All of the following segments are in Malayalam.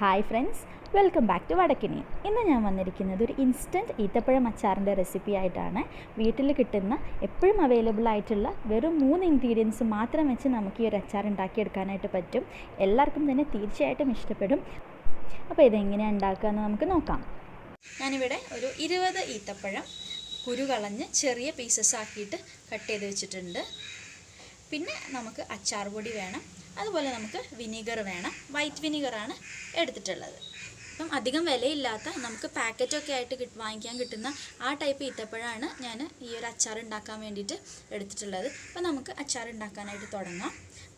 Hi friends, welcome back to Vadakkini. ഇന്ന് ഞാൻ വന്നിരിക്കുന്നത് ഒരു ഇൻസ്റ്റൻറ്റ് ഈത്തപ്പഴം അച്ചാറിൻ്റെ റെസിപ്പി ആയിട്ടാണ്. വീട്ടിൽ കിട്ടുന്ന എപ്പോഴും അവൈലബിൾ ആയിട്ടുള്ള വെറും 3 ഇൻഗ്രീഡിയൻസ് മാത്രം വെച്ച് നമുക്ക് ഈ ഒരു അച്ചാർ ഉണ്ടാക്കിയെടുക്കാനായിട്ട് പറ്റും. എല്ലാവർക്കും തന്നെ തീർച്ചയായിട്ടും ഇഷ്ടപ്പെടും. അപ്പോൾ ഇതെങ്ങനെയാണ് ഉണ്ടാക്കുകയെന്ന് നമുക്ക് നോക്കാം. ഞാനിവിടെ ഒരു 20 ഈത്തപ്പഴം കുരു കളഞ്ഞ് ചെറിയ പീസസ് ആക്കിയിട്ട് കട്ട് ചെയ്ത് വെച്ചിട്ടുണ്ട്. പിന്നെ നമുക്ക് അച്ചാർ പൊടി വേണം, അതുപോലെ നമുക്ക് വിനീഗർ വേണം. വൈറ്റ് വിനീഗറാണ് എടുത്തിട്ടുള്ളത്. അപ്പം അധികം വിലയില്ലാത്ത നമുക്ക് പാക്കറ്റൊക്കെ ആയിട്ട് വാങ്ങിക്കാൻ കിട്ടുന്ന ആ ടൈപ്പ് ഈത്തപ്പഴമാണ് ഞാൻ ഈ ഒരു അച്ചാർ ഉണ്ടാക്കാൻ വേണ്ടിയിട്ട് എടുത്തിട്ടുള്ളത്. അപ്പോൾ നമുക്ക് അച്ചാർ ഉണ്ടാക്കാനായിട്ട് തുടങ്ങാം.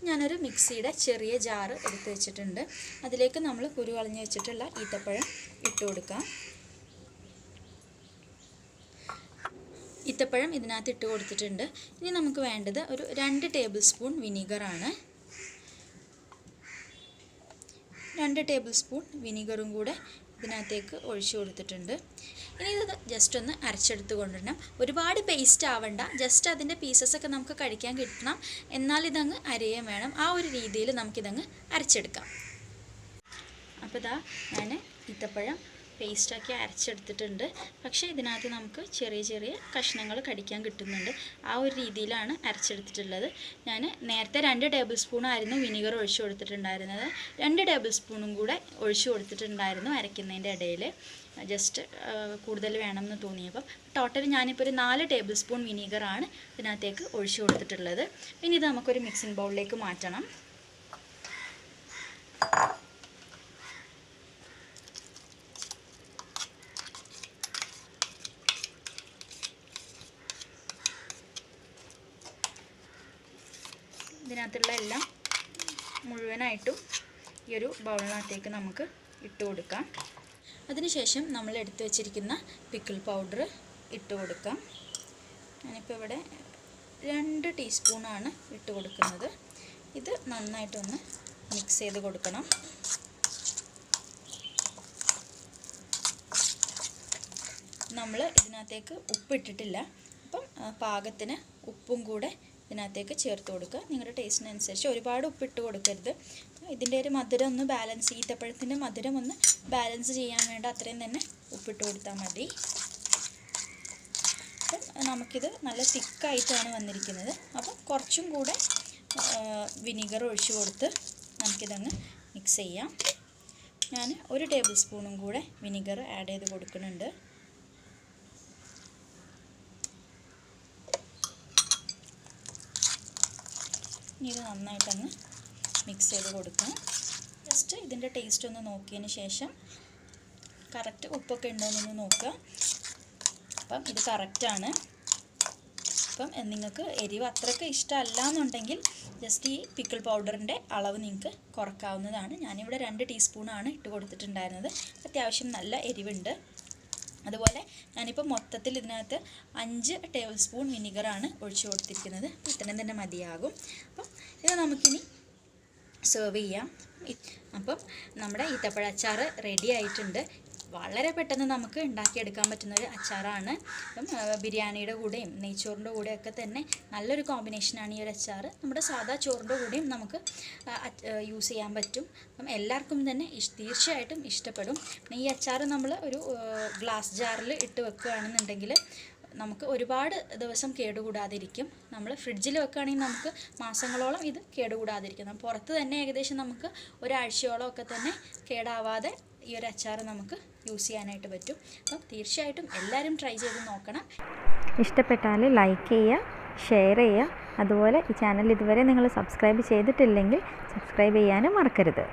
ഞാനൊരു മിക്സിയുടെ ചെറിയ ജാറ് എടുത്ത് വെച്ചിട്ടുണ്ട്. അതിലേക്ക് നമ്മൾ കുരു കളഞ്ഞ് വെച്ചിട്ടുള്ള ഈത്തപ്പഴം ഇട്ട് കൊടുക്കാം. ഈത്തപ്പഴം ഇതിനകത്ത് ഇട്ട് കൊടുത്തിട്ടുണ്ട്. ഇനി നമുക്ക് വേണ്ടത് ഒരു 2 ടേബിൾ സ്പൂൺ വിനീഗറാണ്. 2 ടേബിൾ സ്പൂൺ വിനീഗറും കൂടെ ഇതിനകത്തേക്ക് ഒഴിച്ചു കൊടുത്തിട്ടുണ്ട്. ഇനി ഇത് ജസ്റ്റ് ഒന്ന് അരച്ചെടുത്ത് കൊണ്ടുവരണം. ഒരുപാട് പേസ്റ്റ് ആവണ്ട, ജസ്റ്റ് അതിൻ്റെ പീസസൊക്കെ നമുക്ക് കഴിക്കാൻ കിട്ടണം. എന്നാൽ ഇതങ്ങ് അരയാൻ വേണം. ആ ഒരു രീതിയിൽ നമുക്കിതങ്ങ് അരച്ചെടുക്കാം. അപ്പോൾ ഇതാ ഞാൻ ഈത്തപ്പഴം പേസ്റ്റാക്കി അരച്ചെടുത്തിട്ടുണ്ട്. പക്ഷേ ഇതിനകത്ത് നമുക്ക് ചെറിയ ചെറിയ കഷ്ണങ്ങൾ കടിക്കാൻ കിട്ടുന്നുണ്ട്. ആ ഒരു രീതിയിലാണ് അരച്ചെടുത്തിട്ടുള്ളത്. ഞാൻ നേരത്തെ 2 ടേബിൾ സ്പൂണായിരുന്നു വിനീഗർ ഒഴിച്ചു കൊടുത്തിട്ടുണ്ടായിരുന്നത്. 2 ടേബിൾ സ്പൂണും കൂടെ ഒഴിച്ചു കൊടുത്തിട്ടുണ്ടായിരുന്നു അരയ്ക്കുന്നതിൻ്റെ ഇടയിൽ. ജസ്റ്റ് കൂടുതൽ വേണമെന്ന് തോന്നിയപ്പം ടോട്ടൽ ഞാനിപ്പോൾ ഒരു 4 ടേബിൾ സ്പൂൺ വിനീഗറാണ് ഇതിനകത്തേക്ക് ഒഴിച്ചു കൊടുത്തിട്ടുള്ളത്. ഇനി ഇത് നമുക്കൊരു മിക്സിംഗ് ബൗളിലേക്ക് മാറ്റണം. ഇതിനകത്തുള്ള എല്ലാം മുഴുവനായിട്ടും ഈ ഒരു ബൗളിനകത്തേക്ക് നമുക്ക് ഇട്ട് കൊടുക്കാം. അതിനുശേഷം നമ്മൾ എടുത്തു വച്ചിരിക്കുന്ന പിക്കിൾ പൗഡർ ഇട്ട് കൊടുക്കാം. ഞാനിപ്പോൾ ഇവിടെ 2 ടീസ്പൂണാണ് ഇട്ട് കൊടുക്കുന്നത്. ഇത് നന്നായിട്ടൊന്ന് മിക്സ് ചെയ്ത് കൊടുക്കണം. നമ്മൾ ഇതിനകത്തേക്ക് ഉപ്പിട്ടിട്ടില്ല. അപ്പം പാകത്തിന് ഉപ്പും കൂടെ ഇതിനകത്തേക്ക് ചേർത്ത് കൊടുക്കുക. നിങ്ങളുടെ ടേസ്റ്റിനനുസരിച്ച് ഒരുപാട് ഉപ്പിട്ട് കൊടുക്കരുത്. ഇതിൻ്റെ ഒരു മധുരം ഒന്ന് ബാലൻസ്, ഈത്തപ്പഴത്തിൻ്റെ മധുരം ഒന്ന് ബാലൻസ് ചെയ്യാൻ വേണ്ട അത്രയും തന്നെ ഉപ്പിട്ട് കൊടുത്താൽ മതി. അപ്പം നമുക്കിത് നല്ല തിക്കായിട്ടാണ് വന്നിരിക്കുന്നത്. അപ്പം കുറച്ചും കൂടെ വിനീഗർ ഒഴിച്ച് കൊടുത്ത് നമുക്കിതങ്ങ് മിക്സ് ചെയ്യാം. ഞാൻ 1 ടേബിൾ സ്പൂണും കൂടെ വിനീഗർ ആഡ് ചെയ്ത് കൊടുക്കുന്നുണ്ട്. ഇത് നന്നായിട്ടങ്ങ് മിക്സ് ചെയ്ത് കൊടുക്കാം. ജസ്റ്റ് ഇതിൻ്റെ ടേസ്റ്റ് ഒന്ന് നോക്കിയതിന് ശേഷം കറക്റ്റ് ഉപ്പൊക്കെ ഉണ്ടോയെന്നൊന്ന് നോക്കുക. അപ്പം ഇത് കറക്റ്റാണ്. അപ്പം നിങ്ങൾക്ക് എരിവ് അത്രയ്ക്ക് ഇഷ്ടമല്ല എന്നുണ്ടെങ്കിൽ ജസ്റ്റ് ഈ പിക്കിൾ പൗഡറിൻ്റെ അളവ് നിങ്ങൾക്ക് കുറക്കാവുന്നതാണ്. ഞാനിവിടെ 2 ടീസ്പൂണാണ് ഇട്ട് കൊടുത്തിട്ടുണ്ടായിരുന്നത്. അത്യാവശ്യം നല്ല എരിവുണ്ട്. അതുപോലെ ഞാനിപ്പോൾ മൊത്തത്തിൽ ഇതിനകത്ത് 5 ടേബിൾ സ്പൂൺ വിനീഗറാണ് ഒഴിച്ചു കൊടുത്തിരിക്കുന്നത്. ഇത്രയും തന്നെ മതിയാകും. അപ്പം ഇത് നമുക്കിനി സെർവ് ചെയ്യാം. അപ്പം നമ്മുടെ ഈത്തപ്പഴ അച്ചാർ റെഡി ആയിട്ടുണ്ട്. വളരെ പെട്ടെന്ന് നമുക്ക് ഉണ്ടാക്കിയെടുക്കാൻ പറ്റുന്നൊരു അച്ചാറാണ്. അപ്പം ബിരിയാണിയുടെ കൂടെയും നെയ്ച്ചോറിൻ്റെ കൂടെയൊക്കെ തന്നെ നല്ലൊരു കോമ്പിനേഷനാണ് ഈ ഒരു അച്ചാർ. നമ്മുടെ സാധാ ചോറിൻ്റെ കൂടെയും നമുക്ക് യൂസ് ചെയ്യാൻ പറ്റും. അപ്പം എല്ലാവർക്കും തന്നെ തീർച്ചയായിട്ടും ഇഷ്ടപ്പെടും. ഈ അച്ചാർ നമ്മൾ ഒരു ഗ്ലാസ് ജാറിൽ ഇട്ട് വെക്കുകയാണെന്നുണ്ടെങ്കിൽ നമുക്ക് ഒരുപാട് ദിവസം കേടുകൂടാതിരിക്കും. നമ്മൾ ഫ്രിഡ്ജിൽ വെക്കുകയാണെങ്കിൽ നമുക്ക് മാസങ്ങളോളം ഇത് കേടുകൂടാതിരിക്കും. പുറത്ത് തന്നെ ഏകദേശം നമുക്ക് ഒരാഴ്ചയോളം ഒക്കെ തന്നെ കേടാവാതെ ഈ ഒരു അച്ചാർ നമുക്ക് യൂസ് ചെയ്യാനായിട്ട് പറ്റും. അപ്പം തീർച്ചയായിട്ടും എല്ലാവരും ട്രൈ ചെയ്ത് നോക്കണം. ഇഷ്ടപ്പെട്ടാൽ ലൈക്ക് ചെയ്യുക, ഷെയർ ചെയ്യുക. അതുപോലെ ഈ ചാനൽ ഇതുവരെ നിങ്ങൾ സബ്സ്ക്രൈബ് ചെയ്തിട്ടില്ലെങ്കിൽ സബ്സ്ക്രൈബ് ചെയ്യാനും മറക്കരുത്.